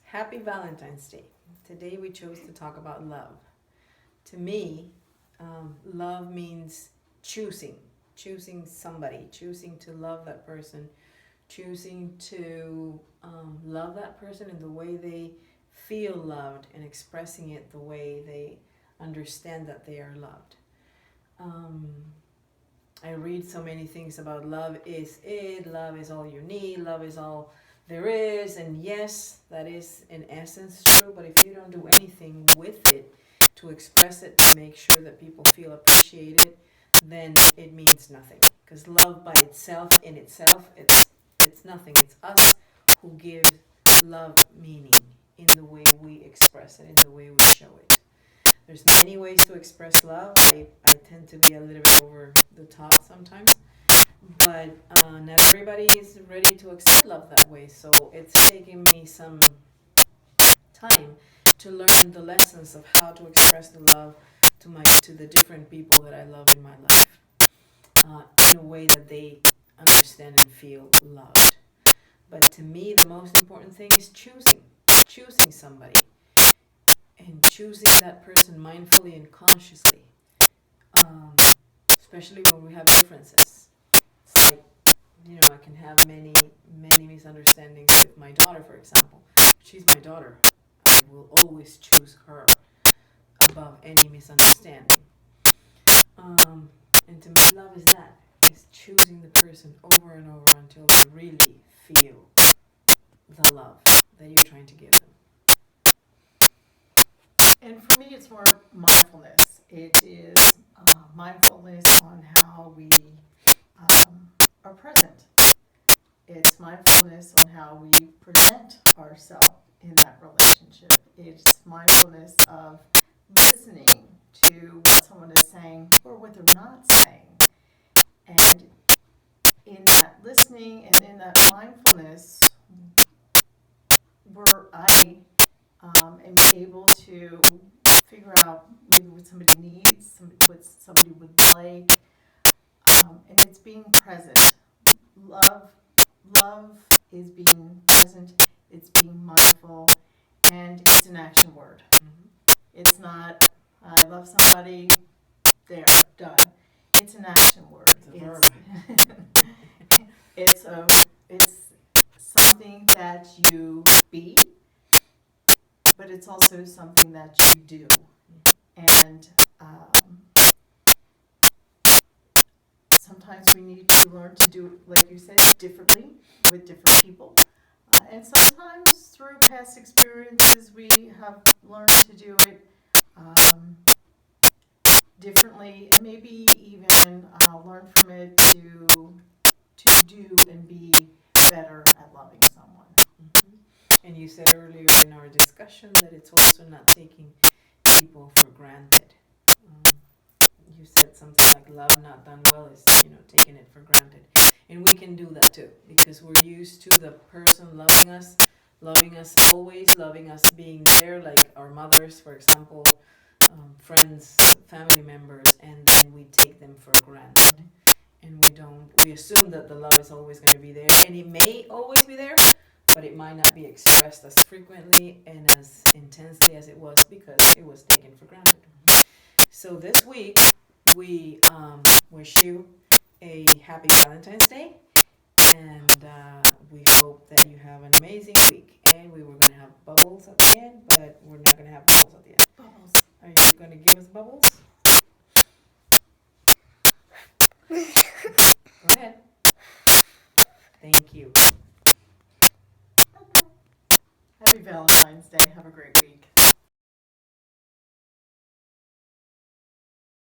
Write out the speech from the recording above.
Happy Valentine's Day. Today we chose to talk about love. To me, love means choosing somebody, choosing to love that person, choosing to love that person in the way they feel loved and expressing it the way they understand that they are loved. I read so many things about love is it, love is all you need, love is all there is, and yes, that is in essence true, but if you don't do anything with it to express it, to make sure that people feel appreciated, then it means nothing. Because love by itself, in itself, it's nothing. It's us who give love meaning in the way we express it, in the way we show it. There's many ways to express love. I tend to be a little bit over the top sometimes, but not everybody is ready to accept love that way. So it's taken me some time to learn the lessons of how to express the love to the different people that I love in my life, in a way that they understand and feel loved. But to me, the most important thing is choosing somebody, and choosing that person mindfully and consciously, especially when we have differences. It's like, I can have many misunderstandings with my daughter, for example. She's my daughter. I will always choose her above any misunderstanding. And to me, love is choosing the person over and over until they really feel the love that you're trying to give them. And for me, it's more mindfulness. It is mindfulness on how we are present. It's mindfulness on how we present ourselves in that relationship. It's mindfulness of listening to what someone is saying or what they're not saying. And in that listening and in that mindfulness, where I am able to figure out maybe what somebody needs, what somebody would like, and it's being present. Love is being present, it's being mindful, and it's an action word. Mm-hmm. It's not, I love somebody, there, done. It's an action word. It's a verb. It's something that you be, but it's also something that you do. And sometimes we need to learn to do it, like you said, differently with different people. And sometimes through past experiences, we have learned to do it differently, and maybe even learn from it to do and be better at loving someone. Mm-hmm. And you said earlier in our discussion that it's also not taking people for granted. You said something like love not done well is, taking it for granted. And we can do that too, because we're used to the person loving us always, loving us being there, like our mothers, for example, friends, family members, and then we take them for granted. And we assume that the love is always going to be there, and it may always be there, but it might not be expressed as frequently and as intensely as it was because it was taken for granted. So this week, we wish you a happy Valentine's Day, and we hope that you have an amazing week. And we were going to have bubbles at the end, but we're not going to have bubbles at the end. Bubbles. Are you going to give us bubbles? Go ahead. Thank you. Happy Valentine's Day. Have a great week.